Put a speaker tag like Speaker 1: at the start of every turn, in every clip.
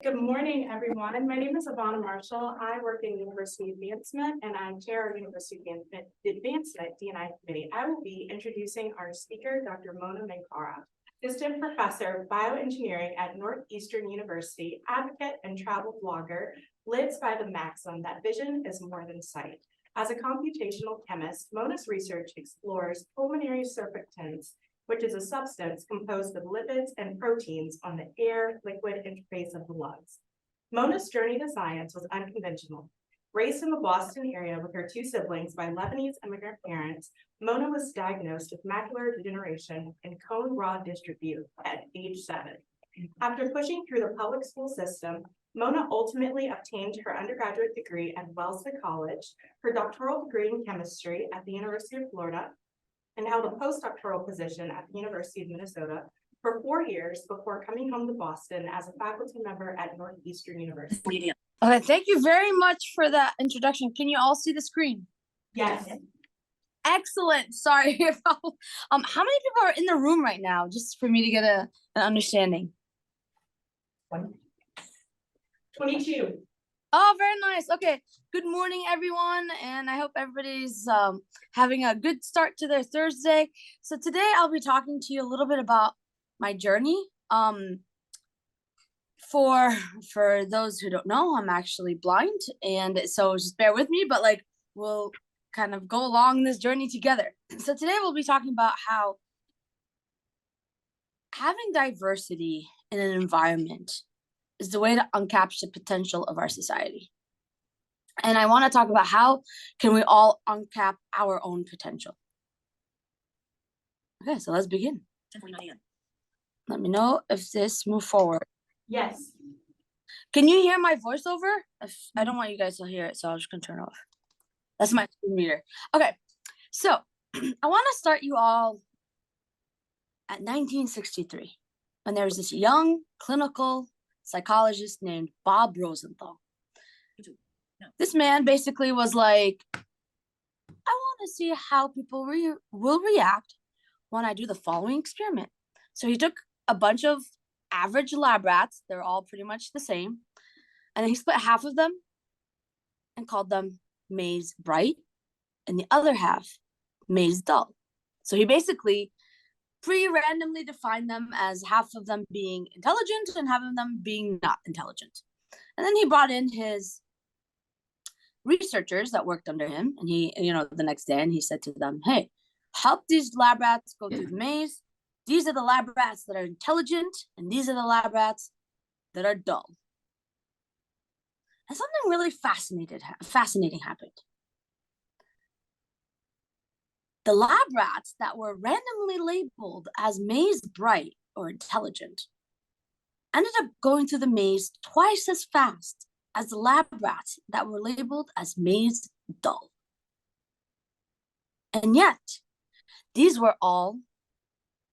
Speaker 1: Good morning, everyone. My name is Ivana Marshall. I work in University Advancement and I'm Chair of University Advancement D&I Committee. I will be introducing our speaker, Dr. Mona Minkara, Assistant Professor of Bioengineering at Northeastern University, advocate and travel blogger, lives by the maxim that vision is more than sight. As a computational chemist, Mona's research explores pulmonary surfactants, which is a substance composed of lipids and proteins on the air-liquid interface of the lungs. Mona's journey to science was unconventional. Raised in the Boston area with her two siblings by Lebanese immigrant parents, Mona was diagnosed with macular degeneration and cone rod dystrophy at age 7. After pushing through the public school system, Mona ultimately obtained her undergraduate degree at Wellesley College, her doctoral degree in chemistry at the University of Florida, and held a postdoctoral position at the University of Minnesota for 4 years before coming home to Boston as a faculty member at Northeastern University.
Speaker 2: Okay, thank you very much for that introduction. Can you all see the screen?
Speaker 1: Yes.
Speaker 2: Excellent. Sorry. How many people are in the room right now, just for me to get an understanding?
Speaker 1: 22.
Speaker 2: Oh, very nice. Okay. Good morning, everyone. And I hope everybody's having a good start to their Thursday. So today I'll be talking to you a little bit about my journey. For those who don't know, I'm actually blind. And so just bear with me, but we'll kind of go along this journey together. So today we'll be talking about how having diversity in an environment is the way to uncap the potential of our society. And I want to talk about how can we all uncap our own potential. Okay, so let's begin. Let me know if this move forward.
Speaker 1: Yes.
Speaker 2: Can you hear my voiceover? I don't want you guys to hear it, so I'm just gonna turn it off. That's my screen reader. Okay, so I want to start you all at 1963, when there was this young clinical psychologist named Bob Rosenthal. This man basically was like, I want to see how people will react when I do the following experiment. So he took a bunch of average lab rats, they're all pretty much the same, and then he split half of them and called them maize bright and the other half maize dull. So he basically pre-randomly defined them as half of them being intelligent and half of them being not intelligent. And then he brought in his researchers that worked under him, and he, the next day, and he said to them, hey, help these lab rats go through the maze. These are the lab rats that are intelligent, and these are the lab rats that are dull. And something really fascinating happened. The lab rats that were randomly labeled as maze bright or intelligent ended up going through the maze twice as fast as the lab rats that were labeled as maze dull. And yet, these were all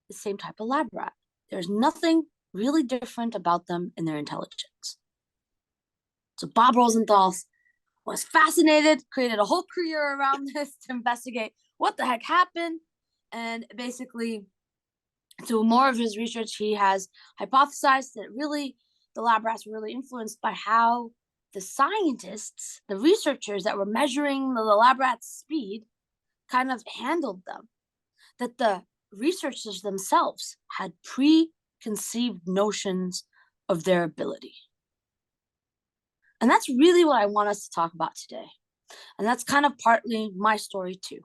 Speaker 2: the same type of lab rat. There's nothing really different about them in their intelligence. So Bob Rosenthal was fascinated, created a whole career around this to investigate what the heck happened. And basically, through more of his research, he has hypothesized that really the lab rats were really influenced by how the scientists, the researchers that were measuring the lab rats' speed kind of handled them. That the researchers themselves had preconceived notions of their ability. And that's really what I want us to talk about today. And that's kind of partly my story too.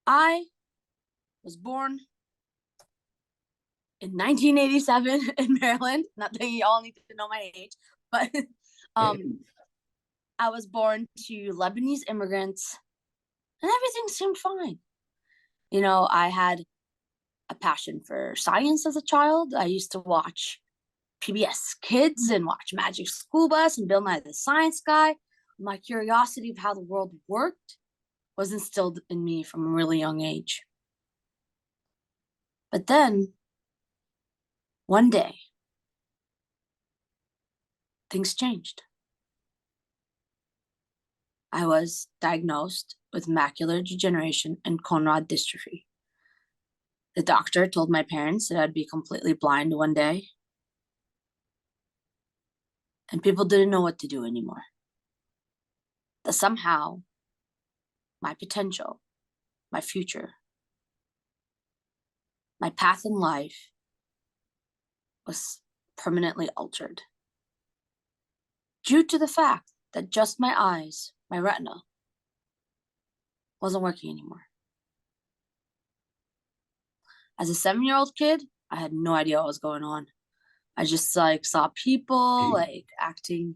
Speaker 2: I was born in 1987 in Maryland. Not that you all need to know my age, but I was born to Lebanese immigrants and everything seemed fine. I had a passion for science as a child. I used to watch PBS Kids and watch Magic School Bus and Bill Nye the Science Guy. My curiosity of how the world worked was instilled in me from a really young age. But then, one day, things changed. I was diagnosed with macular degeneration and cone rod dystrophy. The doctor told my parents that I'd be completely blind one day. And people didn't know what to do anymore. That somehow my potential, my future, my path in life was permanently altered due to the fact that just my eyes, my retina, wasn't working anymore. As a 7-year-old kid, I had no idea what was going on. I just saw people acting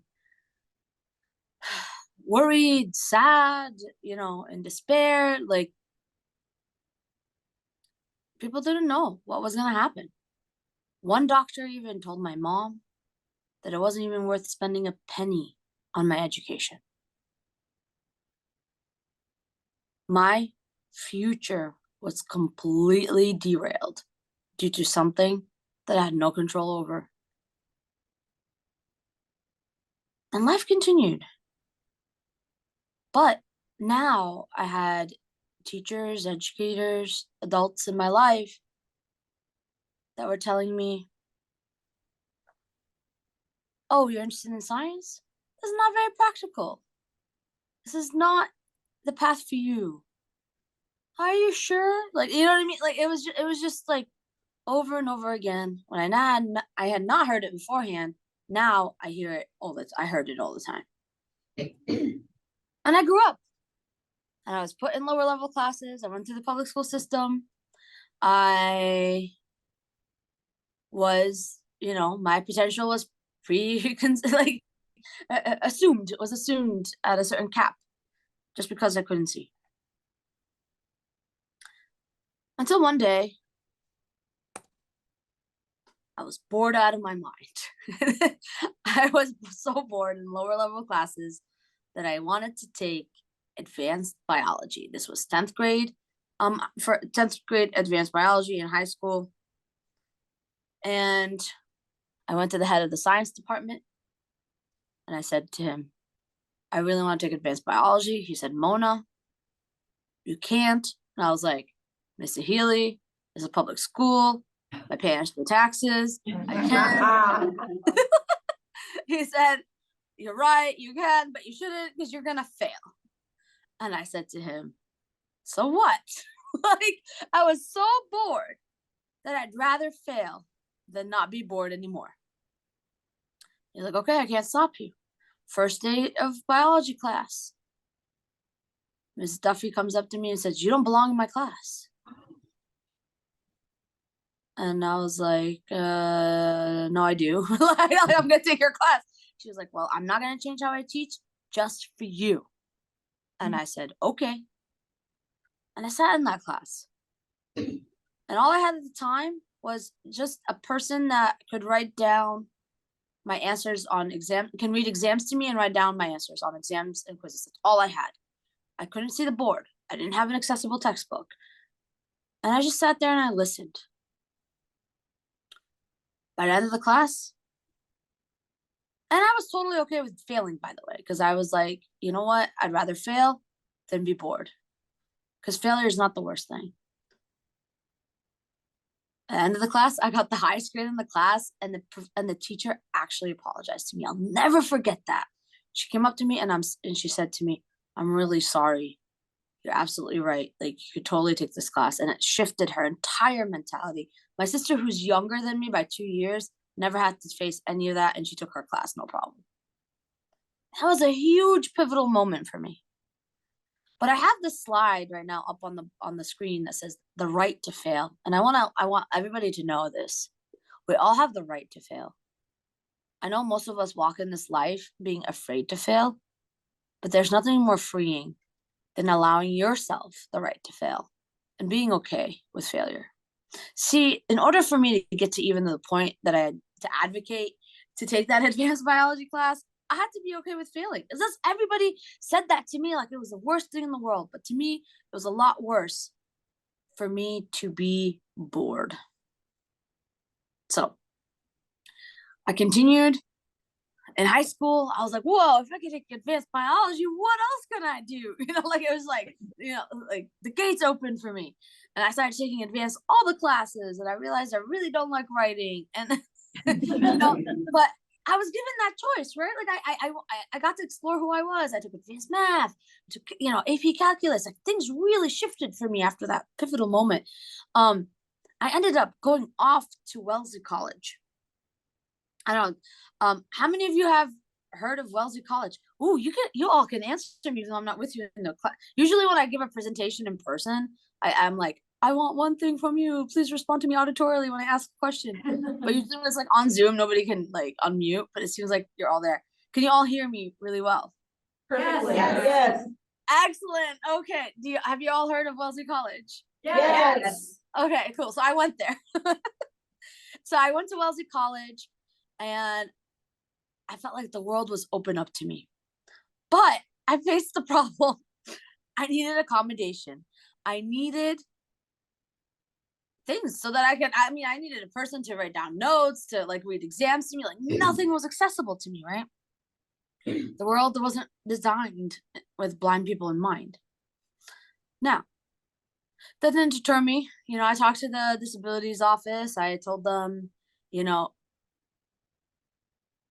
Speaker 2: worried, sad, in despair. People didn't know what was going to happen. One doctor even told my mom that it wasn't even worth spending a penny on my education. My future was completely derailed due to something that I had no control over. And life continued. But now I had teachers, educators, adults in my life that were telling me, oh, you're interested in science? This is not very practical. This is not the path for you. Are you sure? You know what I mean? It was just over and over again. When I had not heard it beforehand, now I hear it I heard it all the time. And I grew up. And I was put in lower level classes. I went through the public school system. I was, my potential was assumed. It was assumed at a certain cap, just because I couldn't see. Until one day, I was bored out of my mind. I was so bored in lower level classes that I wanted to take advanced biology. This was 10th grade. For 10th grade advanced biology in high school. And I went to the head of the science department and I said to him, I really want to take advanced biology. He said, Mona, you can't. And I was like, Mr. Healy, this is a public school. My parents pay taxes. I can. He said, you're right, you can, but you shouldn't because you're going to fail. And I said to him, so what? I was so bored that I'd rather fail than not be bored anymore. He's like, okay, I can't stop you. First day of biology class. Ms. Duffy comes up to me and says, you don't belong in my class. And I was like, no, I do. I'm going to take your class. She was like, well, I'm not going to change how I teach just for you. And I said, okay. And I sat in that class. And all I had at the time was just a person that could write down my answers on can read exams to me and write down my answers on exams and quizzes. That's all I had. I couldn't see the board. I didn't have an accessible textbook. And I just sat there and I listened. By the end of the class, and I was totally okay with failing, by the way, because I was like, you know what? I'd rather fail than be bored. Because failure is not the worst thing. At the end of the class, I got the highest grade in the class, and the teacher actually apologized to me. I'll never forget that. She came up to me and she said to me, I'm really sorry. You're absolutely right. You could totally take this class. And it shifted her entire mentality. My sister, who's younger than me by 2 years, never had to face any of that, and she took her class, no problem. That was a huge pivotal moment for me. But I have this slide right now up on the screen that says the right to fail. And I want everybody to know this. We all have the right to fail. I know most of us walk in this life being afraid to fail, but there's nothing more freeing than allowing yourself the right to fail and being okay with failure. See, in order for me to get to even the point that I had to advocate to take that advanced biology class, I had to be okay with failing. Because everybody said that to me like it was the worst thing in the world. But to me, it was a lot worse for me to be bored. So I continued. In high school, I was like, whoa, if I could take advanced biology, what else can I do? It was like the gates opened for me. And I started taking advanced all the classes, and I realized I really don't like writing. And but I was given that choice, right? Like I got to explore who I was. I took advanced math, took, AP calculus. Like things really shifted for me after that pivotal moment. I ended up going off to Wellesley College. I don't know. How many of you have heard of Wellesley College? Oh, you all can answer me even though I'm not with you in the class. Usually when I give a presentation in person, I'm like, I want one thing from you. Please respond to me auditorily when I ask a question. But usually when it's like on Zoom, nobody can like unmute, but it seems like you're all there. Can you all hear me really well?
Speaker 1: Perfectly.
Speaker 3: Yes.
Speaker 2: Excellent. Okay. Have you all heard of Wellesley College?
Speaker 3: Yes.
Speaker 2: Okay, cool. So I went there. So I went to Wellesley College and I felt like the world was open up to me. But I faced the problem. I needed accommodation. I needed things so that I needed a person to write down notes, to like read exams to me. Like nothing was accessible to me, right? The world wasn't designed with blind people in mind. Now, that didn't deter me. I talked to the disabilities office. I told them,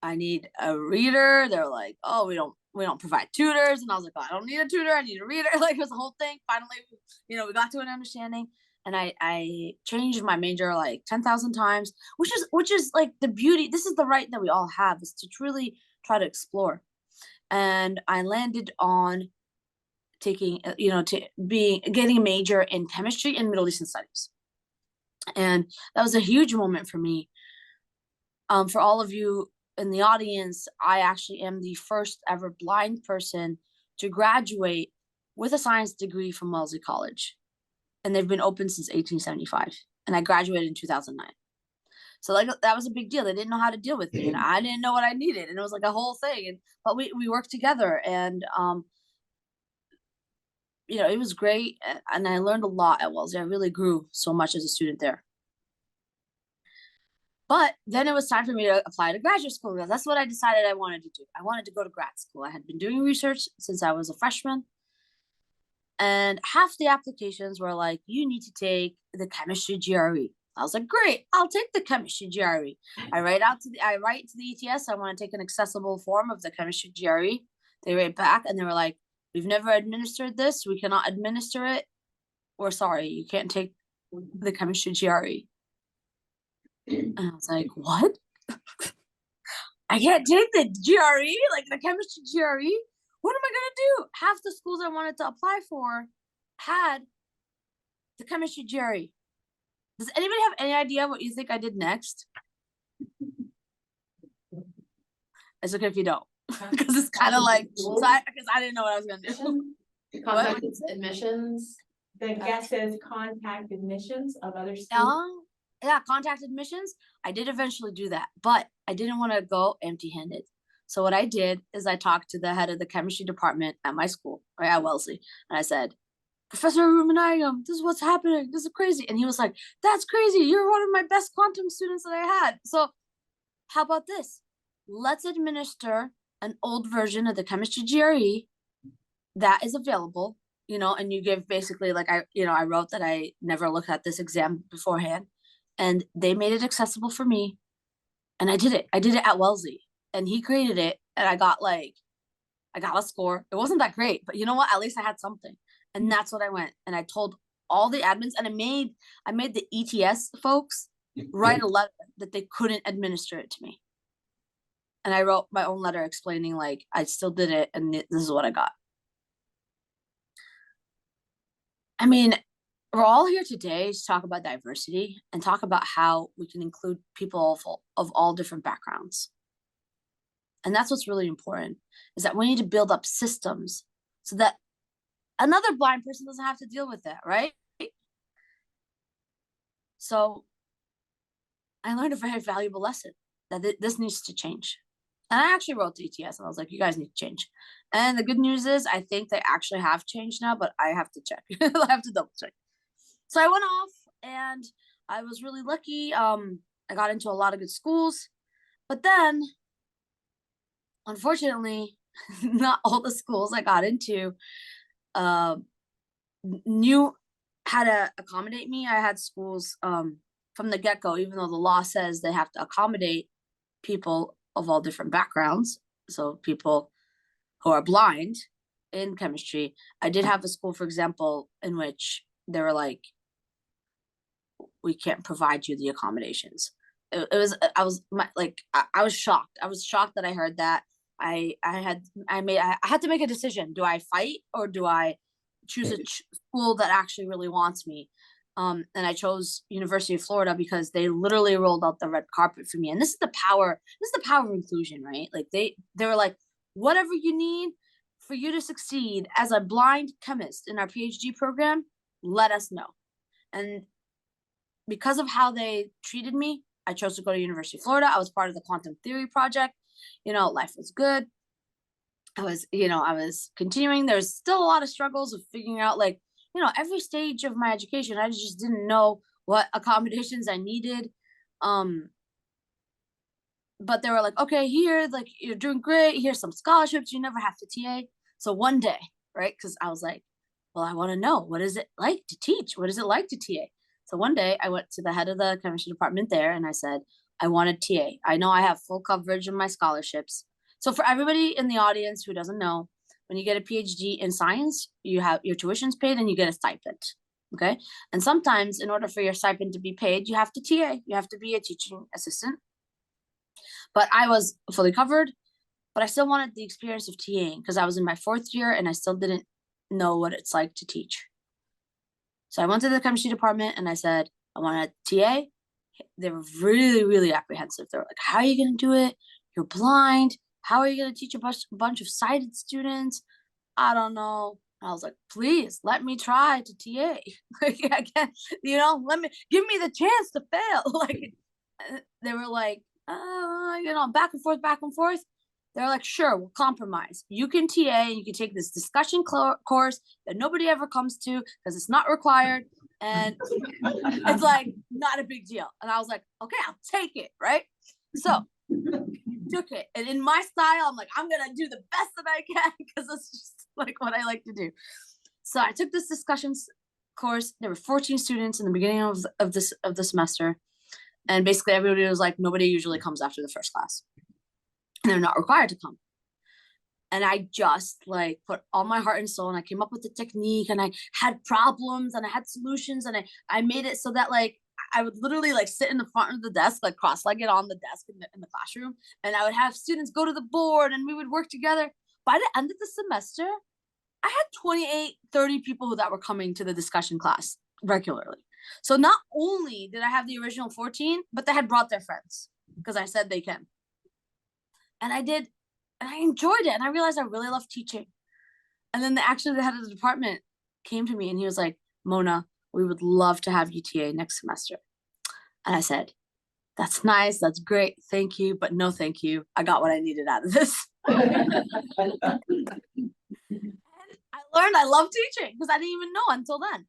Speaker 2: I need a reader. They're like, oh, we don't provide tutors. And I was like, oh, I don't need a tutor. I need a reader. Like it was the whole thing. Finally, we got to an understanding. And I changed my major like 10,000 times, which is like the beauty. This is the right that we all have, is to truly try to explore. And I landed on taking, getting a major in chemistry and Middle Eastern studies. And that was a huge moment for me. For all of you in the audience, I actually am the first ever blind person to graduate with a science degree from Wellesley College. And they've been open since 1875. And I graduated in 2009. So like that was a big deal. They didn't know how to deal with me, and I didn't know what I needed. And it was like a whole thing. But we worked together, and it was great. And I learned a lot at Wellesley. I really grew so much as a student there. But then it was time for me to apply to graduate school, because that's what I decided I wanted to do. I wanted to go to grad school. I had been doing research since I was a freshman. And half the applications were like, you need to take the chemistry GRE. I was like, great, I'll take the chemistry GRE. I write to the ETS, I want to take an accessible form of the chemistry GRE. They write back and they were like, we've never administered this. We cannot administer it. We're sorry, you can't take the chemistry GRE. And I was like, what? I can't take the GRE, like the chemistry GRE? What am I going to do? Half the schools I wanted to apply for had the chemistry GRE. Does anybody have any idea what you think I did next? It's okay if you don't, because it's kind of like, because I didn't know what I was going to do.
Speaker 3: Contact admissions.
Speaker 1: The guest says contact admissions of other schools.
Speaker 2: Yeah, contact admissions. I did eventually do that, but I didn't want to go empty-handed. So what I did is I talked to the head of the chemistry department at my school, right, at Wellesley, and I said, Professor Rumanayam, this is what's happening. This is crazy. And he was like, that's crazy. You're one of my best quantum students that I had. So how about this? Let's administer an old version of the chemistry GRE that is available, and you give basically like I wrote that I never looked at this exam beforehand, and they made it accessible for me. And I did it. I did it at Wellesley, and he graded it, and I got a score. It wasn't that great, but you know what? At least I had something. And that's what I went. And I told all the admins, and I made the ETS folks write a letter that they couldn't administer it to me. And I wrote my own letter explaining like I still did it, and this is what I got. I mean, we're all here today to talk about diversity and talk about how we can include people of all different backgrounds. And that's what's really important, is that we need to build up systems so that another blind person doesn't have to deal with that, right? So I learned a very valuable lesson, that this needs to change. And I actually wrote to ETS and I was like, you guys need to change. And the good news is I think they actually have changed now, but I have to check. I have to double check. So I went off and I was really lucky. I got into a lot of good schools, but then unfortunately, not all the schools I got into knew how to accommodate me. I had schools from the get-go, even though the law says they have to accommodate people of all different backgrounds. So people who are blind in chemistry. I did have a school, for example, in which they were like, we can't provide you the accommodations. I was shocked. I was shocked that I heard that. I had to make a decision. Do I fight or do I choose a school that actually really wants me? And I chose University of Florida because they literally rolled out the red carpet for me. And this is the power of inclusion, right? Like they were like, whatever you need for you to succeed as a blind chemist in our PhD program, let us know. And because of how they treated me, I chose to go to University of Florida. I was part of the quantum theory project. Life was good. I was continuing. There's still a lot of struggles of figuring out, like, every stage of my education, I just didn't know what accommodations I needed. But they were like, okay, here, like, you're doing great. Here's some scholarships. You never have to TA. So one day, right? Because I was like, well, I want to know, what is it like to teach? What is it like to TA? So one day I went to the head of the chemistry department there and I said, I want to TA. I know I have full coverage of my scholarships. So for everybody in the audience who doesn't know, when you get a PhD in science, you have your tuition's paid and you get a stipend. Okay. And sometimes in order for your stipend to be paid, you have to TA. You have to be a teaching assistant. But I was fully covered, but I still wanted the experience of TAing because I was in my 4th year and I still didn't know what it's like to teach. So I went to the chemistry department and I said, I want to TA. They were really, really apprehensive. They were like, how are you going to do it? You're blind. How are you going to teach a bunch of sighted students? I don't know. I was like, please let me try to TA. Like, again, give me the chance to fail. Like, they were like, back and forth, back and forth. They're like, sure, we'll compromise. You can TA and you can take this discussion course that nobody ever comes to because it's not required. And it's like not a big deal. And I was like, okay, I'll take it. Right. So took it. And in my style, I'm like, I'm going to do the best that I can because that's just like what I like to do. So I took this discussions course. There were 14 students in the beginning of the semester. And basically everybody was like, nobody usually comes after the first class. And they're not required to come. And I just like put all my heart and soul and I came up with the technique and I had problems and I had solutions and I made it so that like I would literally like sit in the front of the desk, like cross-legged on the desk in the classroom. And I would have students go to the board and we would work together. By the end of the semester, I had 28, 30 people that were coming to the discussion class regularly. So not only did I have the original 14, but they had brought their friends because I said they can. And I did, and I enjoyed it. And I realized I really love teaching. And then the head of the department came to me and he was like, Mona, we would love to have you TA next semester. And I said, that's nice. That's great. Thank you. But no, thank you. I got what I needed out of this. And I learned I love teaching because I didn't even know until then.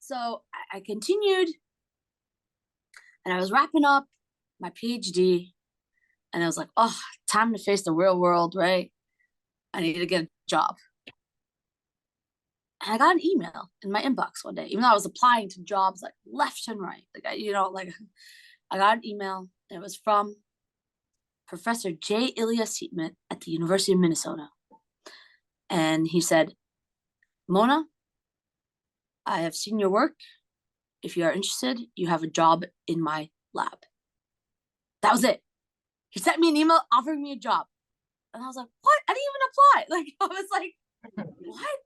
Speaker 2: So I continued and I was wrapping up my PhD and I was like, oh, time to face the real world, right? I need to get a job. And I got an email in my inbox one day, even though I was applying to jobs like left and right. I got an email. And it was from Professor J. Ilya Seatman at the University of Minnesota. And he said, Mona, I have seen your work. If you are interested, you have a job in my lab. That was it. He sent me an email offering me a job. And I was like, what? I didn't even apply. Like, I was like, what?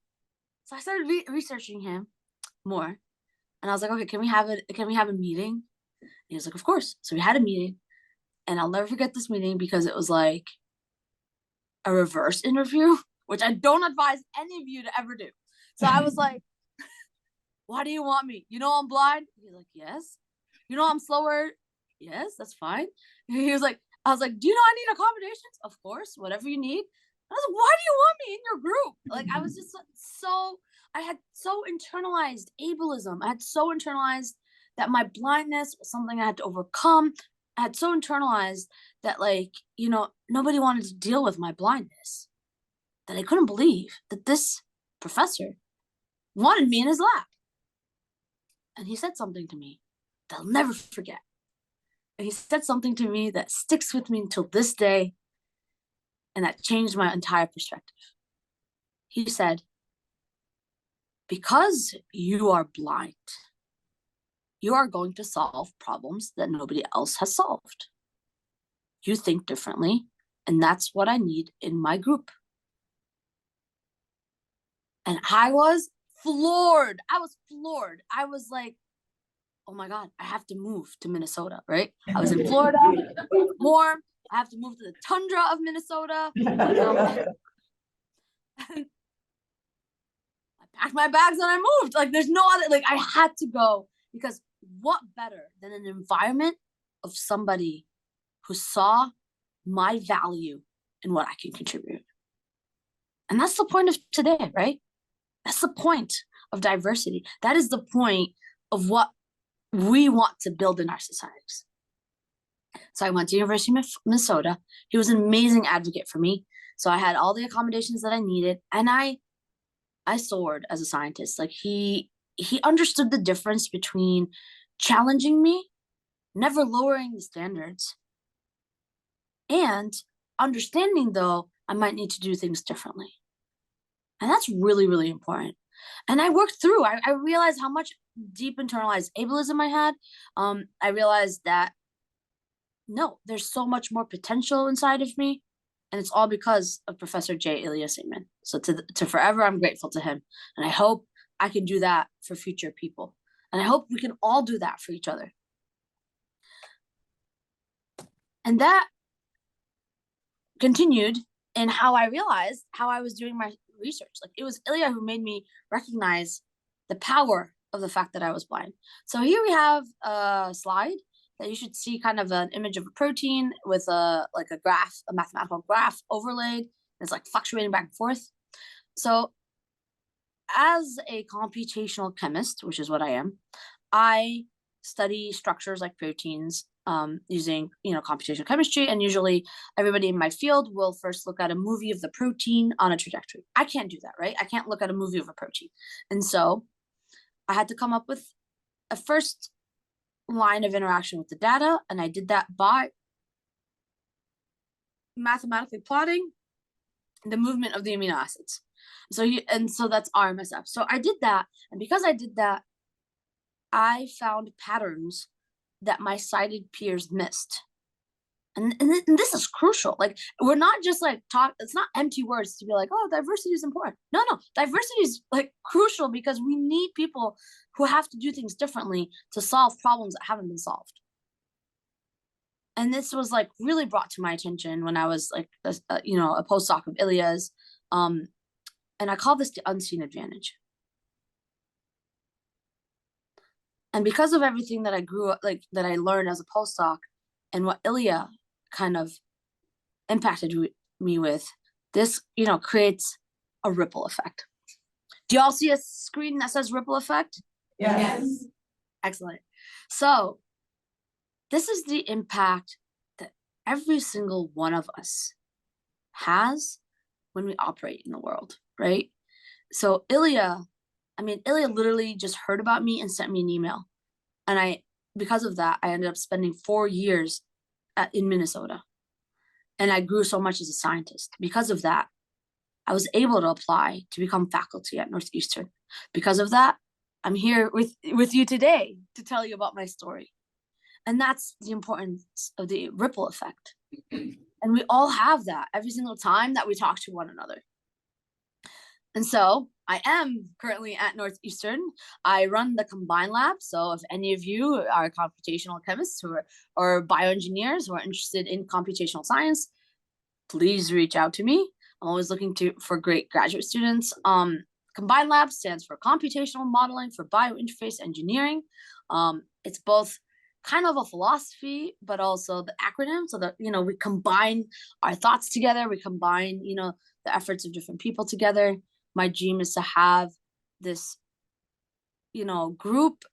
Speaker 2: So I started researching him more. And I was like, okay, can we have a meeting? And he was like, of course. So we had a meeting. And I'll never forget this meeting because it was like a reverse interview, which I don't advise any of you to ever do. So I was like, why do you want me? You know I'm blind? He's like, yes. You know I'm slower? Yes, that's fine. He was like, I was like, do you know I need accommodations? Of course, whatever you need. I was like, why do you want me in your group? Like, I was just I had so internalized ableism. I had so internalized that my blindness was something I had to overcome. I had so internalized that, like, nobody wanted to deal with my blindness, that I couldn't believe that this professor wanted me in his lab. And he said something to me that I'll never forget. And he said something to me that sticks with me until this day. and that changed my entire perspective. He said, because you are blind, you are going to solve problems that nobody else has solved. You think differently, and that's what I need in my group. And I was floored. I was like, oh my God, I have to move to Minnesota, right? I was in Florida, warm. I have to move to the tundra of Minnesota. I packed my bags and I moved. Like, there's no other, like, I had to go, because what better than an environment of somebody who saw my value in what I can contribute? And that's the point of today, right? That's the point of diversity. That is the point of what we want to build in our societies. So I went to University of Minnesota. He was an amazing advocate for me. So I had all the accommodations that I needed, and I soared as a scientist. Like, he understood the difference between challenging me, never lowering the standards, and understanding, though, I might need to do things differently. And that's really, really important. And I worked through, I realized how much deep internalized ableism I had. I realized that, no, there's so much more potential inside of me. And it's all because of Professor J. Ilya Seaman. So to forever, I'm grateful to him. And I hope I can do that for future people. And I hope we can all do that for each other. And that continued in how I realized how I was doing my research. Like, it was Ilya who made me recognize the power of the fact that I was blind. So here we have a slide that you should see, kind of an image of a protein with a graph, a mathematical graph overlaid. It's like fluctuating back and forth. So as a computational chemist, which is what I am, I study structures like proteins using, computational chemistry. And usually everybody in my field will first look at a movie of the protein on a trajectory. I can't do that, right? I can't look at a movie of a protein. And so I had to come up with a first line of interaction with the data. And I did that by mathematically plotting the movement of the amino acids. So that's RMSF. So I did that. And because I did that, I found patterns that my sighted peers missed. And this is crucial. Like, we're not just like it's not empty words to be like, oh, diversity is important. No, diversity is like crucial, because we need people who have to do things differently to solve problems that haven't been solved. And this was like really brought to my attention when I was like, a postdoc of Ilya's. And I call this the unseen advantage. And because of everything that I grew up, like that I learned as a postdoc, and what Ilya kind of impacted me with, this, creates a ripple effect. Do y'all see a screen that says ripple effect?
Speaker 3: Yes.
Speaker 2: Excellent. So this is the impact that every single one of us has when we operate in the world, right? So Ilya literally just heard about me and sent me an email. And because of that, I ended up spending 4 years in Minnesota. And I grew so much as a scientist. Because of that, I was able to apply to become faculty at Northeastern. Because of that, I'm here with you today to tell you about my story. And that's the importance of the ripple effect. And we all have that every single time that we talk to one another. And so I am currently at Northeastern. I run the Combine Lab. So if any of you are computational chemists or bioengineers who are interested in computational science, please reach out to me. I'm always looking for great graduate students. Combine Lab stands for Computational Modeling for Biointerface Engineering. It's both kind of a philosophy, but also the acronym, so that, we combine our thoughts together. We combine, the efforts of different people together. My dream is to have this, group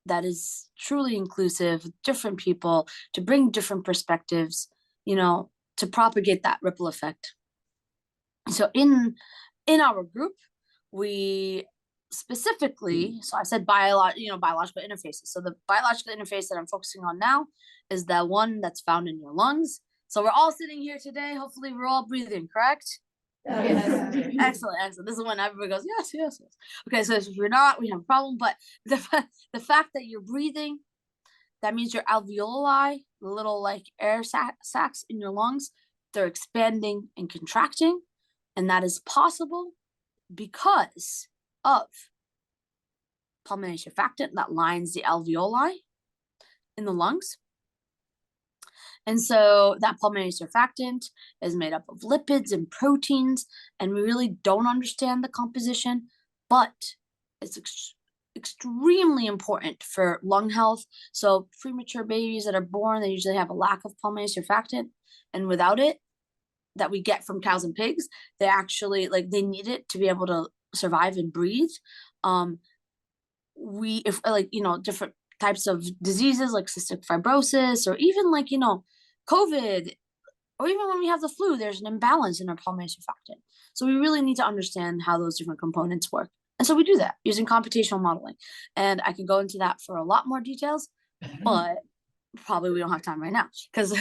Speaker 2: that is truly inclusive, different people, to bring different perspectives, to propagate that ripple effect. So in our group, we specifically, so I said biological interfaces. So the biological interface that I'm focusing on now is the one that's found in your lungs. So we're all sitting here today. Hopefully we're all breathing, correct?
Speaker 3: Yes.
Speaker 2: Excellent. This is when everybody goes, yes. Okay, so if you're not, we have a problem. But the fact that you're breathing, that means your alveoli, the little like air sacs in your lungs, they're expanding and contracting. And that is possible because of pulmonary surfactant that lines the alveoli in the lungs. And so that pulmonary surfactant is made up of lipids and proteins, and we really don't understand the composition, but it's extremely important for lung health. So premature babies that are born, they usually have a lack of pulmonary surfactant, and without it, that we get from cows and pigs, they actually they need it to be able to survive and breathe. If different types of diseases like cystic fibrosis, or even COVID, or even when we have the flu, there's an imbalance in our pulmonary surfactant. So we really need to understand how those different components work. And so we do that using computational modeling. And I can go into that for a lot more details, but probably we don't have time right now because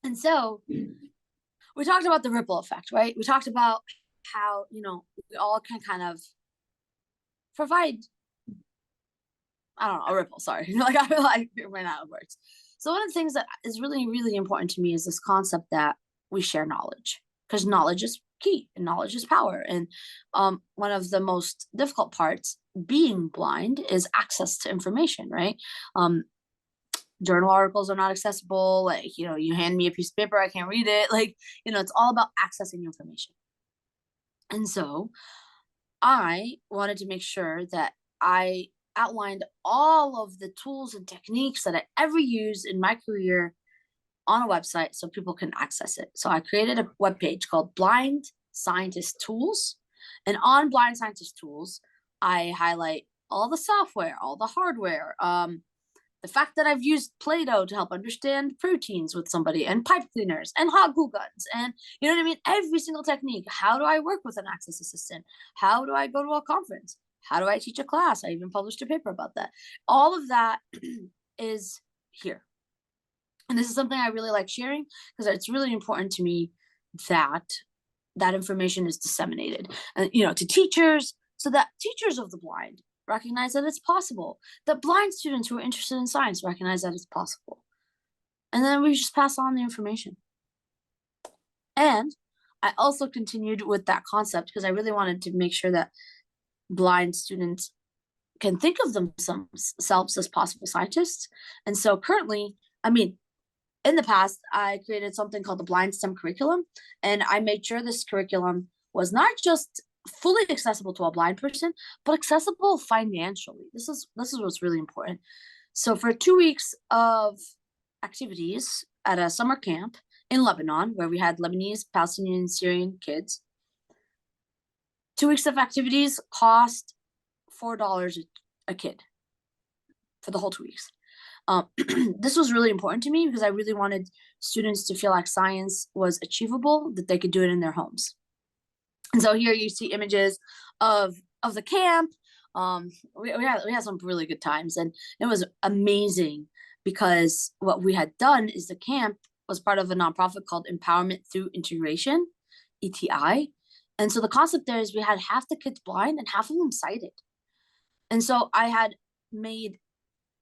Speaker 2: and so we talked about the ripple effect, right? We talked about how, we all can kind of provide, I don't know, a ripple, sorry. I feel like I ran out of words. So one of the things that is really, really important to me is this concept that we share knowledge, because knowledge is key and knowledge is power. And one of the most difficult parts being blind is access to information, right? Journal articles are not accessible. You hand me a piece of paper, I can't read it. It's all about accessing information. And so I wanted to make sure that I outlined all of the tools and techniques that I ever used in my career on a website so people can access it. So I created a webpage called Blind Scientist Tools. And on Blind Scientist Tools, I highlight all the software, all the hardware, the fact that I've used Play-Doh to help understand proteins with somebody, and pipe cleaners and hot glue guns, and you know what I mean? Every single technique. How do I work with an Access assistant? How do I go to a conference? How do I teach a class? I even published a paper about that. All of that is here. And this is something I really like sharing because it's really important to me that that information is disseminated, and to teachers, so that teachers of the blind recognize that it's possible, that blind students who are interested in science recognize that it's possible. And then we just pass on the information. And I also continued with that concept because I really wanted to make sure that blind students can think of themselves as possible scientists. And so currently, in the past, I created something called the Blind STEM curriculum, and I made sure this curriculum was not just fully accessible to a blind person, but accessible financially. This is what's really important. So for 2 weeks of activities at a summer camp in Lebanon, where we had Lebanese, Palestinian, Syrian kids, 2 weeks of activities cost $4 a kid for the whole 2 weeks. This was really important to me because I really wanted students to feel like science was achievable, that they could do it in their homes. And so here you see images of the camp. We had some really good times, and it was amazing because what we had done is the camp was part of a nonprofit called Empowerment Through Integration, ETI. And so the concept there is we had half the kids blind and half of them sighted. And so I had made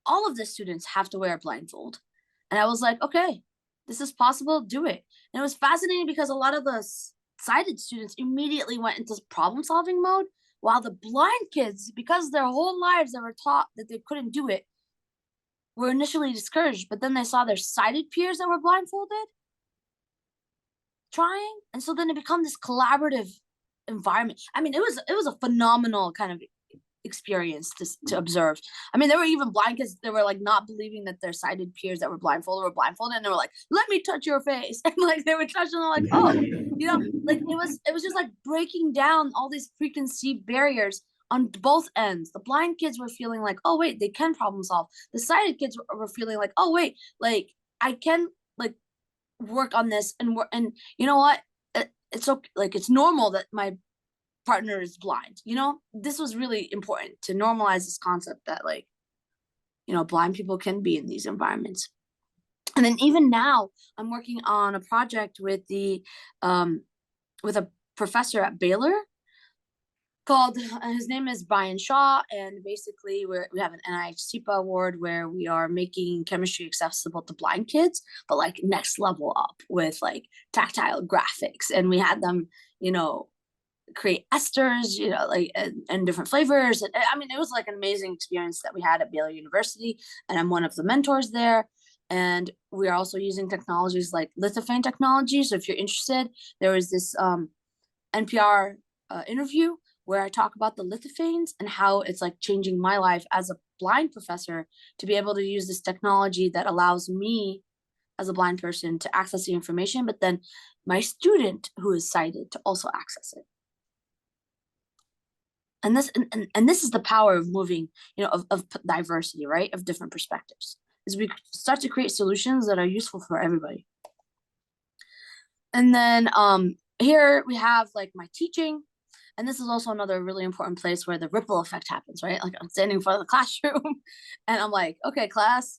Speaker 2: all of the students have to wear a blindfold. And I was like, okay, this is possible, do it. And it was fascinating because a lot of the sighted students immediately went into problem solving mode, while the blind kids, because their whole lives they were taught that they couldn't do it, were initially discouraged, but then they saw their sighted peers that were blindfolded trying, and so then it became this collaborative environment. It was a phenomenal kind of experience to observe. There were even blind kids that were not believing that their sighted peers that were blindfolded, and they were like, let me touch your face, and they would touch them, oh, it was just breaking down all these preconceived barriers on both ends. The blind kids were feeling like, oh wait, they can problem solve. The sighted kids were feeling like, oh wait, I can work on this, and you know what, it's okay, it's normal that my partner is blind. This was really important to normalize this concept that blind people can be in these environments. And then even now, I'm working on a project with with a professor at Baylor called, his name is Brian Shaw, and basically we have an NIH SIPA award where we are making chemistry accessible to blind kids, but like next level up with like tactile graphics. And we had them, create esters, like and different flavors. And I mean, it was like an amazing experience that we had at Baylor University, and I'm one of the mentors there. And we are also using technologies like lithophane technology. So if you're interested, there was this NPR interview where I talk about the lithophanes and how it's like changing my life as a blind professor to be able to use this technology that allows me as a blind person to access the information, but then my student who is sighted to also access it. And this is the power of moving, of diversity, right? Of different perspectives, is we start to create solutions that are useful for everybody. And then here we have like my teaching. And this is also another really important place where the ripple effect happens, right? Like I'm standing in front of the classroom and I'm like, okay, class,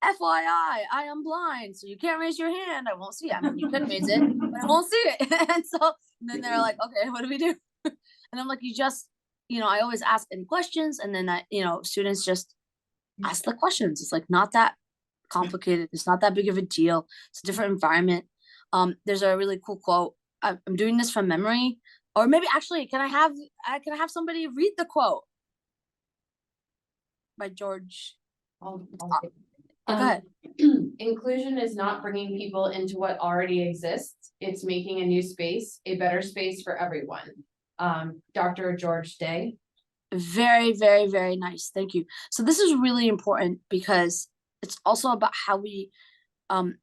Speaker 2: FYI, I am blind, so you can't raise your hand. I won't see it. I mean, you can raise it, but I won't see it. And so then they're like, okay, what do we do? And I'm like, you just, I always ask any questions. And then students just ask the questions. It's like not that complicated. It's not that big of a deal. It's a different environment. There's a really cool quote. I'm doing this from memory. Or maybe actually, can I have somebody read the quote by George?
Speaker 3: I'll
Speaker 2: Go ahead.
Speaker 3: Inclusion is not bringing people into what already exists. It's making a new space, a better space for everyone. Dr. George Day.
Speaker 2: Very, very, very nice. Thank you. So this is really important because it's also about how we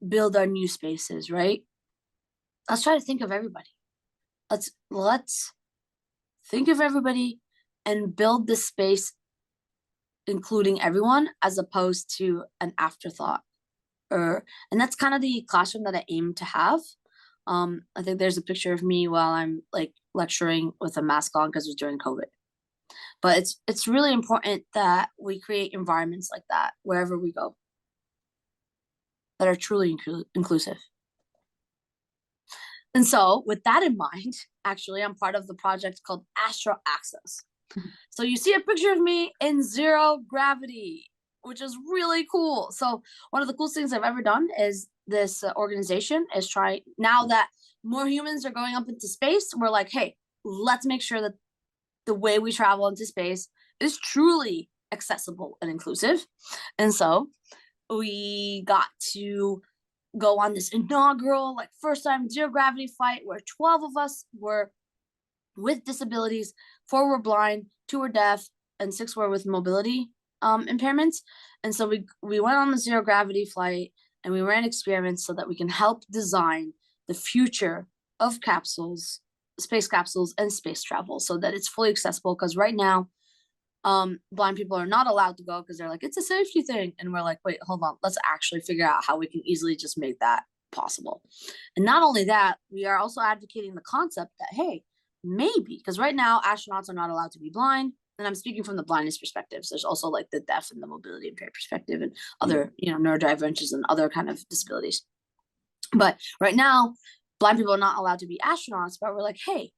Speaker 2: build our new spaces, right? Let's try to think of everybody. Let's think of everybody and build this space including everyone as opposed to an afterthought. And that's kind of the classroom that I aim to have. I think there's a picture of me while I'm like lecturing with a mask on because it was during COVID. But it's really important that we create environments like that wherever we go that are truly inclusive. And so with that in mind, actually, I'm part of the project called Astro Access. So you see a picture of me in zero gravity, which is really cool. So one of the coolest things I've ever done is this organization is trying, now that more humans are going up into space, we're like, hey, let's make sure that the way we travel into space is truly accessible and inclusive. And so we got to go on this inaugural, like first time zero gravity flight where 12 of us were with disabilities, 4 were blind, 2 were deaf, and 6 were with mobility impairments. And so we went on the zero gravity flight and we ran experiments so that we can help design the future of capsules, space capsules, and space travel so that it's fully accessible. Because right now, blind people are not allowed to go because they're like, it's a safety thing. And we're like, wait, hold on, let's actually figure out how we can easily just make that possible. And not only that, we are also advocating the concept that, hey, maybe, because right now astronauts are not allowed to be blind. And I'm speaking from the blindness perspectives. There's also like the deaf and the mobility impaired perspective and other, neurodivergences and other kind of disabilities. But right now, blind people are not allowed to be astronauts, but we're like, hey,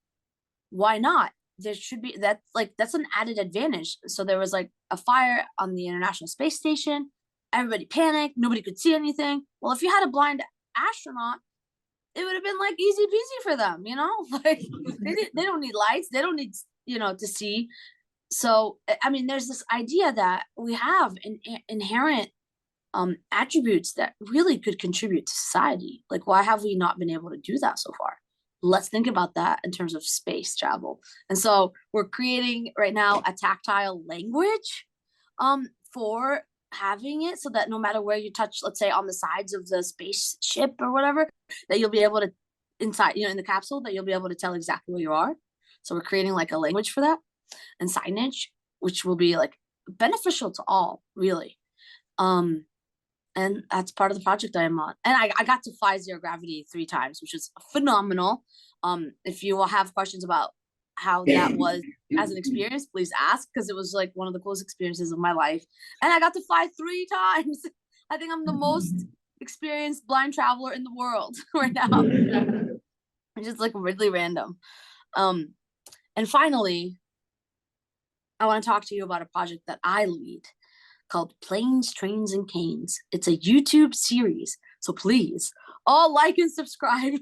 Speaker 2: why not? There should be that's an added advantage. So there was like a fire on the International Space Station. Everybody panicked. Nobody could see anything. Well, if you had a blind astronaut, it would have been like easy peasy for them, like they don't need lights. They don't need, to see. So, I mean, there's this idea that we have inherent attributes that really could contribute to society. Like, why have we not been able to do that so far? Let's think about that in terms of space travel. And so we're creating right now a tactile language for having it so that no matter where you touch, let's say on the sides of the spaceship or whatever, that you'll be able to inside, in the capsule, that you'll be able to tell exactly where you are. So we're creating like a language for that and signage, which will be like beneficial to all, really. And that's part of the project I am on. And I got to fly zero gravity 3 times, which is phenomenal. If you will have questions about how that was as an experience, please ask, because it was like one of the coolest experiences of my life. And I got to fly 3 times. I think I'm the most experienced blind traveler in the world right now. It's just like really random. And finally, I want to talk to you about a project that I lead called Planes, Trains, and Canes. It's a YouTube series, so please all like and subscribe.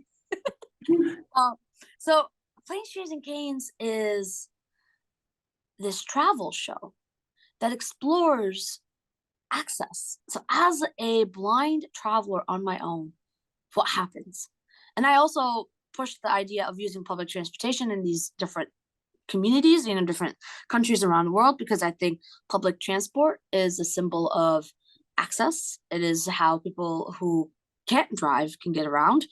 Speaker 2: So Planes, Trains, and Canes is this travel show that explores access. So as a blind traveler on my own, what happens? And I also pushed the idea of using public transportation in these different communities, different countries around the world, because I think public transport is a symbol of access. It is how people who can't drive can get around,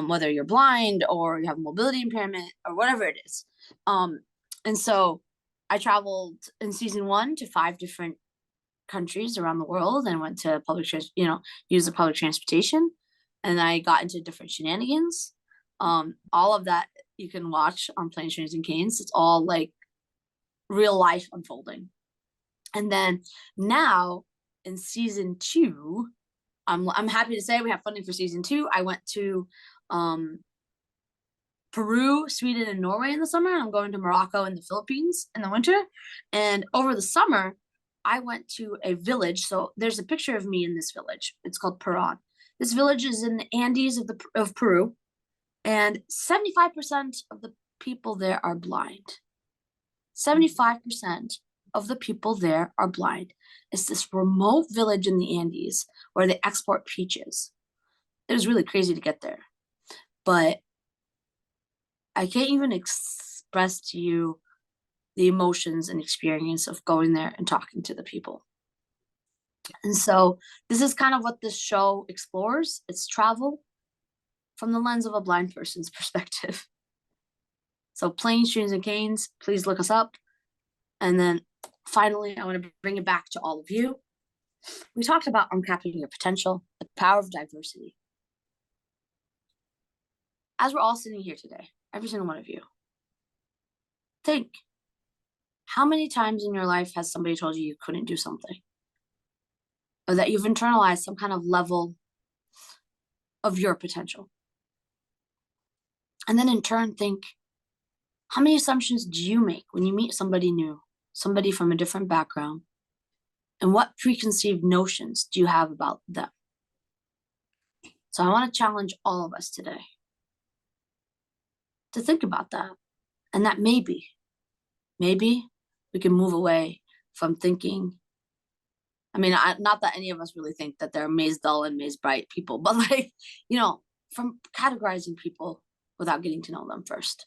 Speaker 2: whether you're blind or you have a mobility impairment or whatever it is. And so I traveled in season 1 to 5 different countries around the world and went to use the public transportation, and I got into different shenanigans. All of that you can watch on Planes, Trains, and Canes. It's all like real life unfolding. And then now in season 2, I'm happy to say we have funding for season 2. I went to Peru, Sweden, and Norway in the summer. I'm going to Morocco and the Philippines in the winter. And over the summer, I went to a village. So there's a picture of me in this village. It's called Peron. This village is in the Andes of Peru. And 75% of the people there are blind. 75% of the people there are blind. It's this remote village in the Andes where they export peaches. It was really crazy to get there. But I can't even express to you the emotions and experience of going there and talking to the people. And so this is kind of what this show explores. It's travel from the lens of a blind person's perspective. So Planes, Trains, and Canes, please look us up. And then finally, I want to bring it back to all of you. We talked about uncapping your potential, the power of diversity. As we're all sitting here today, every single one of you, think, how many times in your life has somebody told you couldn't do something? Or that you've internalized some kind of level of your potential? And then in turn, think, how many assumptions do you make when you meet somebody new, somebody from a different background? And what preconceived notions do you have about them? So I want to challenge all of us today to think about that. And that maybe we can move away from thinking, not that any of us really think that they're maze dull and maze bright people, but from categorizing people without getting to know them first.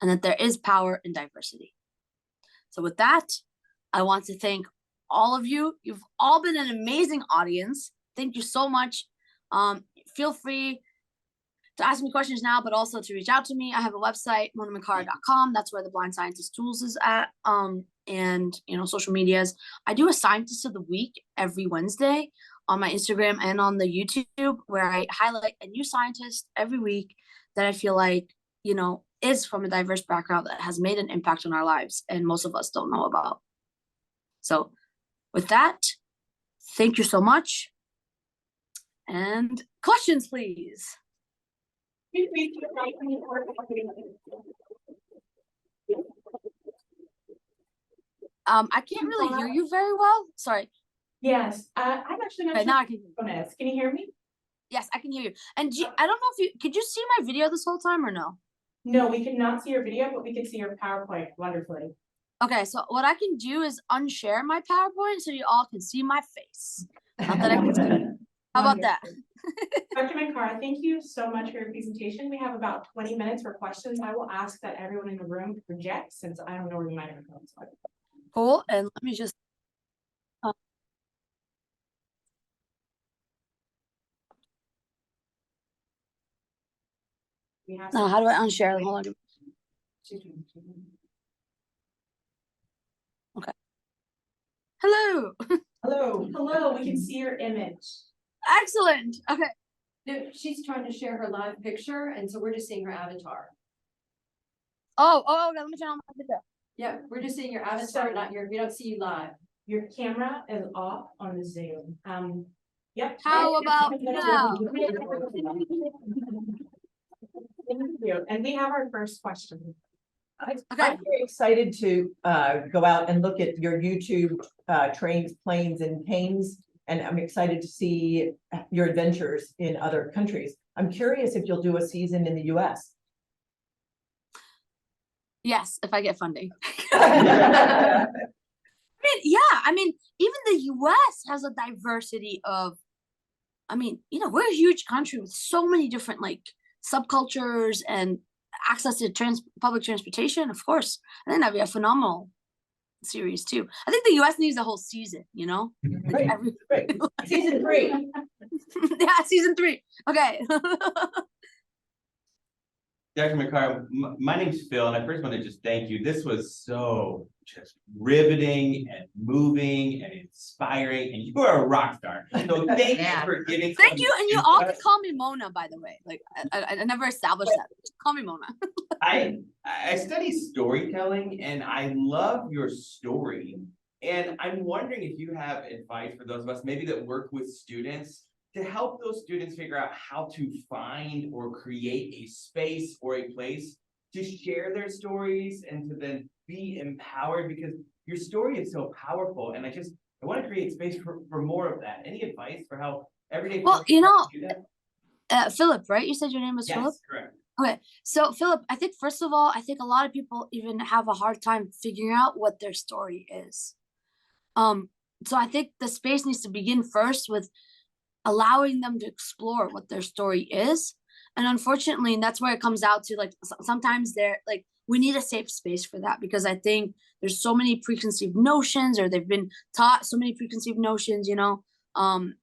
Speaker 2: And that there is power in diversity. So with that, I want to thank all of you. You've all been an amazing audience. Thank you so much. Feel free to ask me questions now, but also to reach out to me. I have a website, monaminkara.com. That's where the Blind Scientist Tools is at. And social medias. I do a Scientist of the Week every Wednesday on my Instagram and on the YouTube, where I highlight a new scientist every week that I feel like, is from a diverse background that has made an impact on our lives and most of us don't know about. So with that, thank you so much. And questions, please. I can't really hear you very well. Sorry.
Speaker 1: Yes, I'm actually not
Speaker 2: Okay,
Speaker 1: sure
Speaker 2: now I can.
Speaker 1: Can you hear me?
Speaker 2: Yes, I can hear you. And I don't know if could you see my video this whole time or no?
Speaker 1: No, we could not see your video, but we can see your PowerPoint wonderfully.
Speaker 2: Okay, so what I can do is unshare my PowerPoint so you all can see my face. Not that I can see. How about that?
Speaker 1: Dr. Minkara, thank you so much for your presentation. We have about 20 minutes for questions. I will ask that everyone in the room project, since I don't know where the microphones are.
Speaker 2: Cool, and let me just how do I unshare? Hold on. Okay. Hello.
Speaker 1: Hello, we can see your image.
Speaker 2: Excellent. Okay.
Speaker 3: No, she's trying to share her live picture, and so we're just seeing her avatar.
Speaker 2: Oh, okay. Let me turn on my video.
Speaker 3: Yeah, we're just seeing your avatar, not your. We don't see you live.
Speaker 1: Your camera is off on the Zoom. Yep.
Speaker 2: How about now?
Speaker 1: Thank you. And we have our first question.
Speaker 2: Okay.
Speaker 4: I'm very excited to go out and look at your YouTube trains, planes and canes. And I'm excited to see your adventures in other countries. I'm curious if you'll do a season in the US.
Speaker 2: Yes, if I get funding.
Speaker 4: Yeah.
Speaker 2: I mean, even the US has a diversity of, I mean, we're a huge country with so many different like subcultures and access to public transportation, of course. I think that'd be a phenomenal series too. I think the US needs a whole season, Like
Speaker 4: Great. Season 3.
Speaker 2: Yeah, season 3. Okay.
Speaker 5: Dr. Minkara, my name's Phil, and I first want to just thank you. This was so just riveting and moving and inspiring, and you are a rock star. So thank you for giving.
Speaker 2: Thank you, and you all can call me Mona, by the way. Like I never established that. Just call me Mona.
Speaker 5: I study storytelling, and I love your story. And I'm wondering if you have advice for those of us maybe that work with students to help those students figure out how to find or create a space or a place to share their stories and to then be empowered, because your story is so powerful. And I want to create space for more of that. Any advice for how everyday
Speaker 2: Well,
Speaker 5: folks can do that?
Speaker 2: Philip, right? You said your name was Philip?
Speaker 5: Yes, correct.
Speaker 2: Okay, so Philip, I think first of all, I think a lot of people even have a hard time figuring out what their story is. So I think the space needs to begin first with allowing them to explore what their story is. And unfortunately, that's where it comes out to, like, sometimes they're like, we need a safe space for that, because I think there's so many preconceived notions, or they've been taught so many preconceived notions, and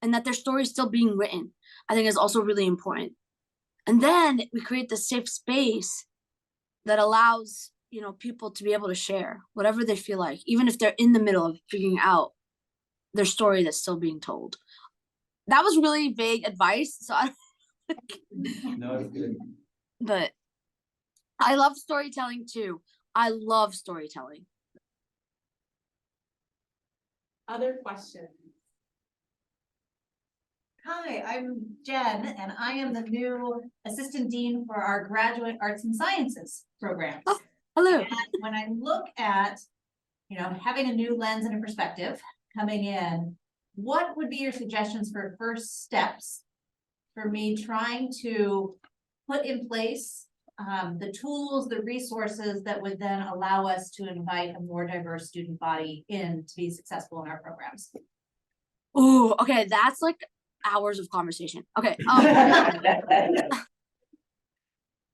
Speaker 2: that their story is still being written, I think is also really important. And then we create the safe space that allows, people to be able to share whatever they feel like, even if they're in the middle of figuring out their story that's still being told. That was really vague advice, so
Speaker 5: No, it's good.
Speaker 2: but I love storytelling too. I love storytelling.
Speaker 1: Other questions?
Speaker 6: Hi, I'm Jen, and I am the new Assistant Dean for our Graduate Arts and Sciences programs.
Speaker 2: Oh, hello.
Speaker 6: And when I look at, having a new lens and a perspective coming in, what would be your suggestions for first steps for me trying to put in place the tools, the resources that would then allow us to invite a more diverse student body in to be successful in our programs?
Speaker 2: Oh, okay, that's like hours of conversation. Okay.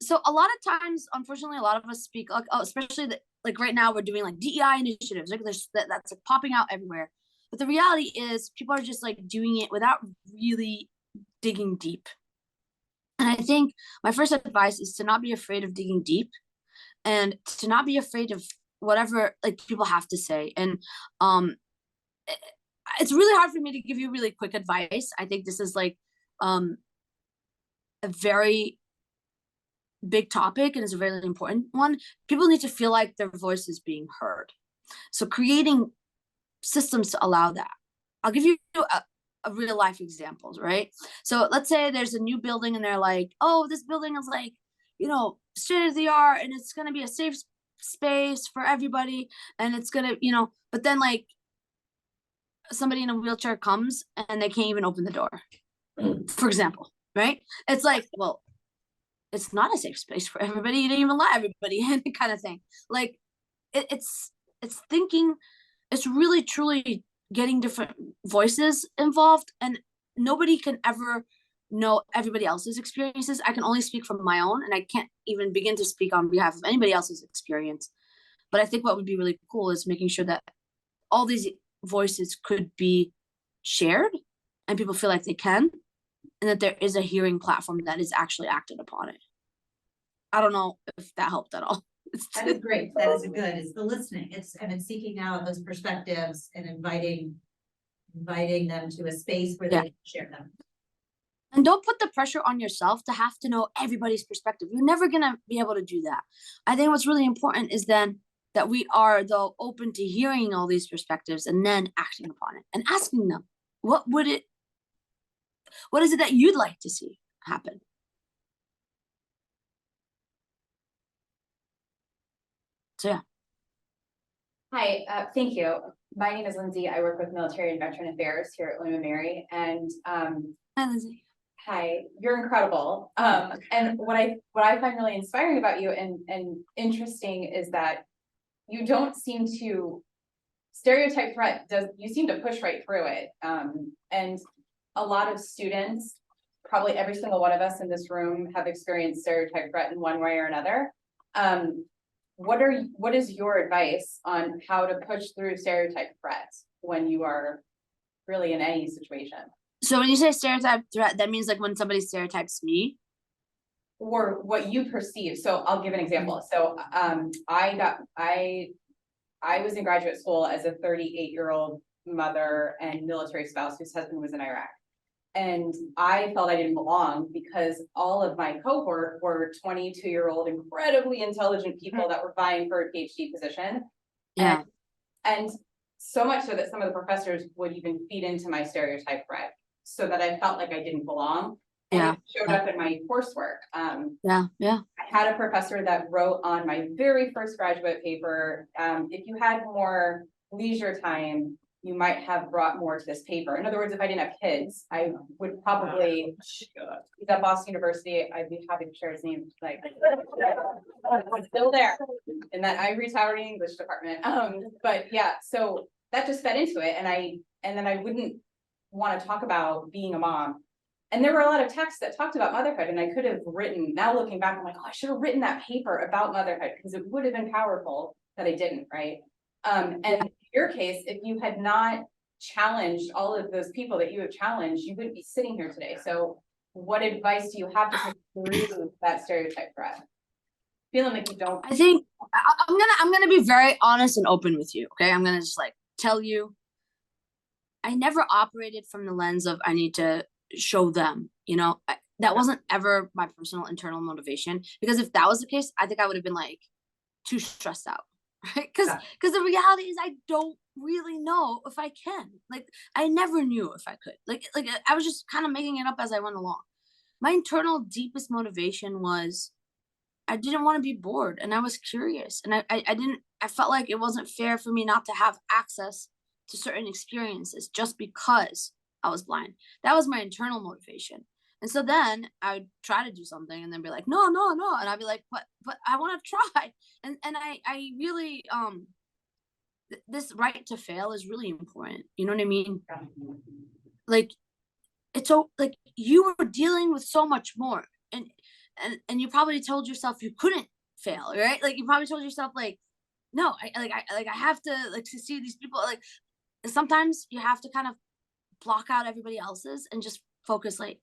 Speaker 2: So a lot of times, unfortunately, a lot of us speak, like, especially like right now, we're doing like DEI initiatives, like that's like popping out everywhere. But the reality is, people are just like doing it without really digging deep. And I think my first advice is to not be afraid of digging deep, and to not be afraid of whatever like people have to say. And it's really hard for me to give you really quick advice. I think this is like a very big topic, and it's a very important one. People need to feel like their voice is being heard. So creating systems to allow that. I'll give you a real life examples, right? So let's say there's a new building and they're like, oh, this building is like, state of the art, and it's going to be a safe space for everybody. And it's going to, but then like somebody in a wheelchair comes and they can't even open the door, for example, right? It's like, well, it's not a safe space for everybody. You didn't even let everybody in, kind of thing. Like it's thinking, it's really truly getting different voices involved, and nobody can ever know everybody else's experiences. I can only speak from my own, and I can't even begin to speak on behalf of anybody else's experience. But I think what would be really cool is making sure that all these voices could be shared and people feel like they can, and that there is a hearing platform that is actually acted upon it. I don't know if that helped at all.
Speaker 6: That is great. That is good. It's the listening. It's seeking out those perspectives and inviting them to a space where they can share them.
Speaker 2: And don't put the pressure on yourself to have to know everybody's perspective. You're never gonna be able to do that. I think what's really important is then that we are though open to hearing all these perspectives and then acting upon it and asking them. what is it that you'd like to see happen? So yeah.
Speaker 7: Hi, thank you. My name is Lindsay. I work with Military and Veteran Affairs here at William and Mary, and
Speaker 2: Hi, Lindsay.
Speaker 7: hi, you're incredible. And what I find really inspiring about you and interesting is that you don't seem to stereotype threat you seem to push right through it. And a lot of students, probably every single one of us in this room, have experienced stereotype threat in one way or another. What is your advice on how to push through stereotype threats when you are really in any situation?
Speaker 2: So when you say stereotype threat, that means like when somebody stereotypes me?
Speaker 7: Or what you perceive. So I'll give an example. So I was in graduate school as a 38-year-old mother and military spouse whose husband was in Iraq. And I felt I didn't belong because all of my cohort were 22-year-old, incredibly intelligent people that were vying for a PhD position.
Speaker 2: Yeah.
Speaker 7: And so much so that some of the professors would even feed into my stereotype threat so that I felt like I didn't belong. And
Speaker 2: Yeah.
Speaker 7: it showed up in my coursework.
Speaker 2: Yeah.
Speaker 7: I had a professor that wrote on my very first graduate paper, if you had more leisure time, you might have brought more to this paper. In other words, if I didn't have kids, I would probably, he's at Boston University, I'd be happy to share his name, like, I'm still there in that ivory tower English department. But yeah, so that just fed into it. And then I wouldn't want to talk about being a mom. And there were a lot of texts that talked about motherhood, and I could have written, now looking back, I'm like, oh, I should have written that paper about motherhood because it would have been powerful, that I didn't, right? And in your case, if you had not challenged all of those people that you have challenged, you wouldn't be sitting here today. So what advice do you have to push through that stereotype threat? Feeling like you don't.
Speaker 2: I think I'm gonna be very honest and open with you. Okay, I'm gonna just like tell you, I never operated from the lens of I need to show them. You know, that wasn't ever my personal internal motivation. Because if that was the case, I think I would have been like too stressed out, right? Because the reality is I don't really know if I can. Like I never knew if I could. Like I was just kind of making it up as I went along. My internal deepest motivation was I didn't want to be bored, and I was curious, and I felt like it wasn't fair for me not to have access to certain experiences just because I was blind. That was my internal motivation. And so then I would try to do something and then be like, no. And I'd be like, but I want to try. And I really, this right to fail is really important. You know what I mean? Like, it's so like you were dealing with so much more, and you probably told yourself you couldn't fail, right? Like you probably told yourself like, no, I have to like succeed these people. Like sometimes you have to kind of block out everybody else's and just focus like,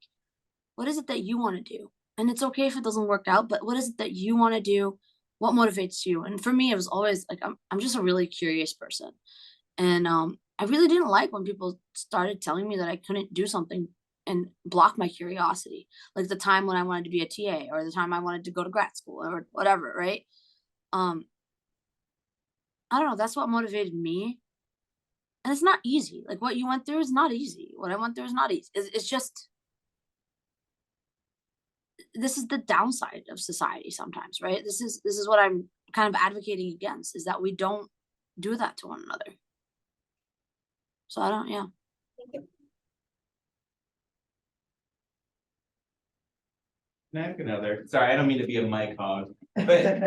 Speaker 2: what is it that you want to do? And it's okay if it doesn't work out, but what is it that you want to do? What motivates you? And for me, it was always like, I'm just a really curious person. And I really didn't like when people started telling me that I couldn't do something and block my curiosity. Like the time when I wanted to be a TA or the time I wanted to go to grad school or whatever, right? I don't know. That's what motivated me. And it's not easy. Like what you went through is not easy. What I went through is not easy. It's just, this is the downside of society sometimes, right? This is what I'm kind of advocating against, is that we don't do that to one another. So I don't, yeah.
Speaker 5: Can I ask another? Sorry, I don't mean to be a mic hog, but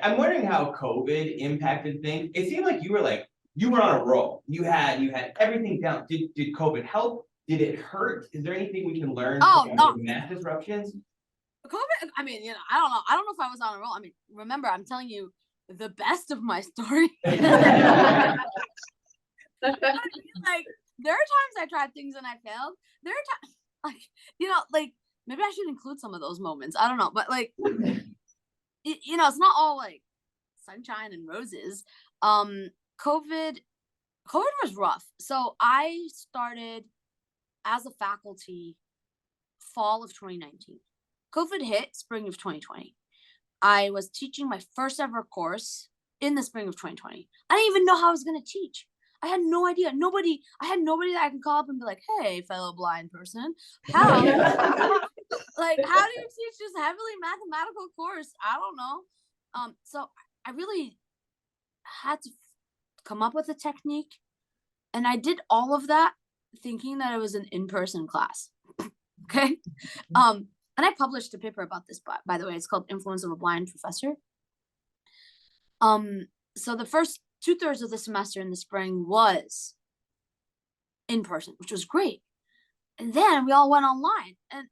Speaker 5: I'm wondering how COVID impacted things. It seemed like you were on a roll. You had everything down. Did COVID help? Did it hurt? Is there anything we can learn from
Speaker 2: no.
Speaker 5: mass disruptions?
Speaker 2: COVID, I mean, I don't know. I don't know if I was on a roll. I mean, remember, I'm telling you the best of my story. Like, there are times I tried things and I failed. There are times, like, like, maybe I should include some of those moments. I don't know. But, like, it's not all, like, sunshine and roses. COVID was rough. So I started as a faculty fall of 2019. COVID hit spring of 2020. I was teaching my first ever course in the spring of 2020. I didn't even know how I was going to teach. I had no idea. I had nobody that I can call up and be like, hey, fellow blind person, how like, how do you teach this heavily mathematical course? I don't know. So I really had to come up with a technique, and I did all of that thinking that it was an in-person class. Okay. And I published a paper about this, by the way. It's called Influence of a Blind Professor. So the first 2/3 of the semester in the spring was in person, which was great. And then we all went online. And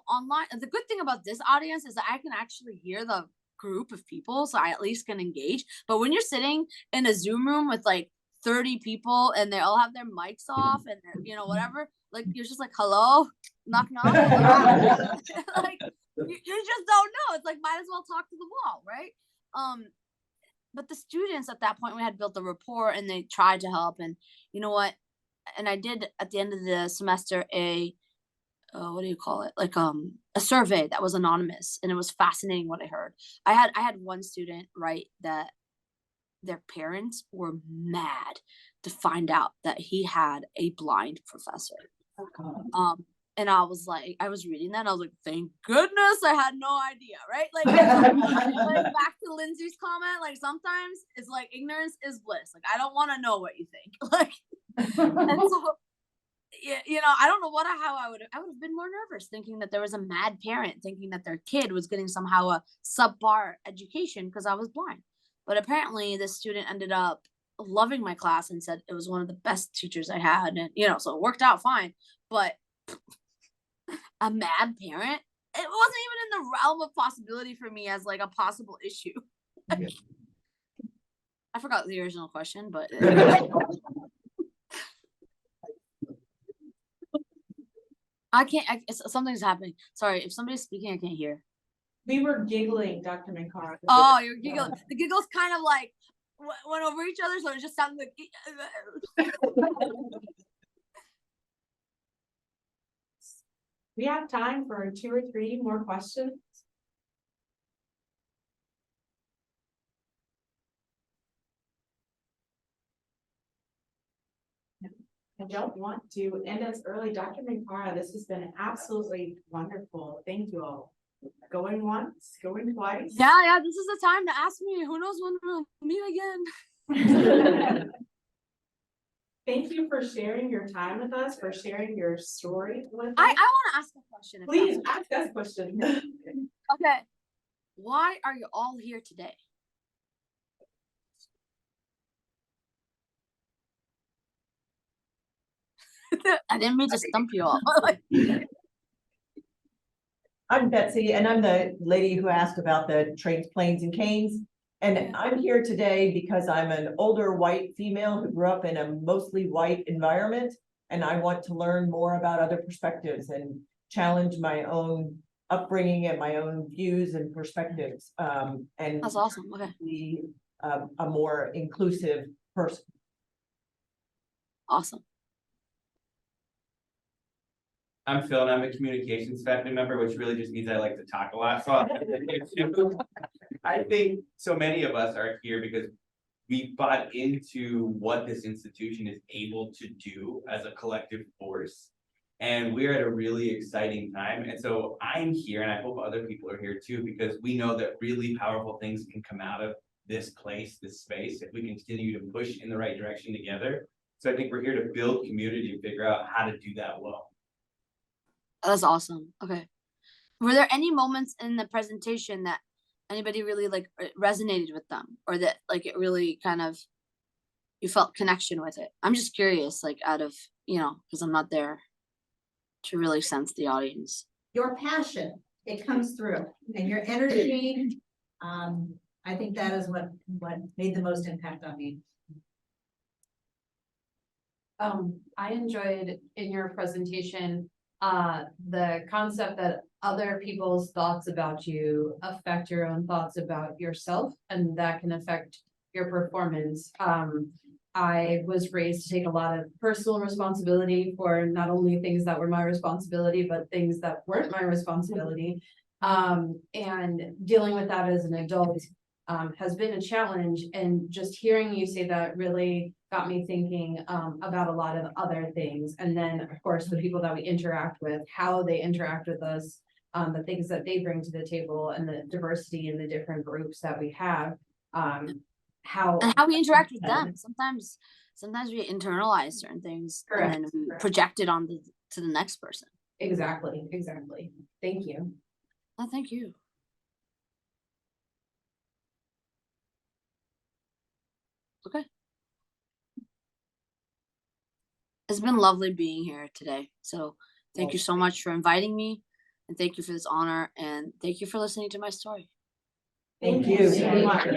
Speaker 2: online, the good thing about this audience is that I can actually hear the group of people, so I at least can engage. But when you're sitting in a Zoom room with like 30 people and they all have their mics off and they're, whatever, like you're just like, hello, knock knock. Like you just don't know. It's like, might as well talk to the wall, right? But the students at that point, we had built a rapport and they tried to help. And you know what? And I did at the end of the semester a what do you call it? Like a survey that was anonymous, and it was fascinating what I heard. I had one student write that their parents were mad to find out that he had a blind professor. And I was like, I was reading that and I was like, thank goodness I had no idea, right? Like, like back to Lindsay's comment, like sometimes it's like ignorance is bliss. Like I don't want to know what you think. Like, and so I don't know how I would have been more nervous thinking that there was a mad parent thinking that their kid was getting somehow a subpar education because I was blind. But apparently this student ended up loving my class and said it was one of the best teachers I had. And, so it worked out fine. But a mad parent, it wasn't even in the realm of possibility for me as like a possible issue. I forgot the original question, but I can't, something's happening. Sorry, if somebody's speaking, I can't hear.
Speaker 1: We were giggling, Dr. Minkara.
Speaker 2: Oh, you're giggling. The giggles kind of like went over each other, so it just sounded like.
Speaker 1: We have time for 2 or 3 more questions. I don't want to end us early. Dr. Minkara, this has been absolutely wonderful. Thank you all. Going once, going twice.
Speaker 2: Yeah, this is the time to ask me. Who knows when we'll meet again?
Speaker 1: Thank you for sharing your time with us, for sharing your story with us.
Speaker 2: I want to ask a question.
Speaker 1: Please ask us a question.
Speaker 2: Okay. Why are you all here today? I didn't mean to stump you all.
Speaker 4: I'm Betsy, and I'm the lady who asked about the trains, planes, and canes. And I'm here today because I'm an older white female who grew up in a mostly white environment, and I want to learn more about other perspectives and challenge my own upbringing and my own views and perspectives. And
Speaker 2: that's awesome. Okay.
Speaker 4: Be a more inclusive person.
Speaker 2: Awesome.
Speaker 5: I'm Phil, and I'm a communications faculty member, which really just means I like to talk a lot. So I think so many of us are here because we bought into what this institution is able to do as a collective force. And we're at a really exciting time. And so I'm here, and I hope other people are here too, because we know that really powerful things can come out of this place, this space, if we continue to push in the right direction together. So I think we're here to build community and figure out how to do that well.
Speaker 2: That's awesome. Okay. Were there any moments in the presentation that anybody really like resonated with them, or that like it really kind of, you felt connection with it? I'm just curious, like out of, because I'm not there to really sense the audience.
Speaker 6: Your passion, it comes through, and your energy, I think that is what made the most impact on me.
Speaker 3: I enjoyed in your presentation the concept that other people's thoughts about you affect your own thoughts about yourself, and that can affect your performance. I was raised to take a lot of personal responsibility for not only things that were my responsibility, but things that weren't my responsibility. And dealing with that as an adult has been a challenge. And just hearing you say that really got me thinking about a lot of other things. And then, of course, the people that we interact with, how they interact with us, the things that they bring to the table and the diversity in the different groups that we have. How
Speaker 2: And how we interact with them. Sometimes we internalize certain things and then
Speaker 3: Correct,
Speaker 2: we
Speaker 3: correct.
Speaker 2: project it on to the next person.
Speaker 3: Exactly. Thank you.
Speaker 2: Oh, thank you. Okay. It's been lovely being here today. So thank you so much for inviting me, and thank you for this honor, and thank you for listening to my story.
Speaker 4: Thank you.
Speaker 1: so much.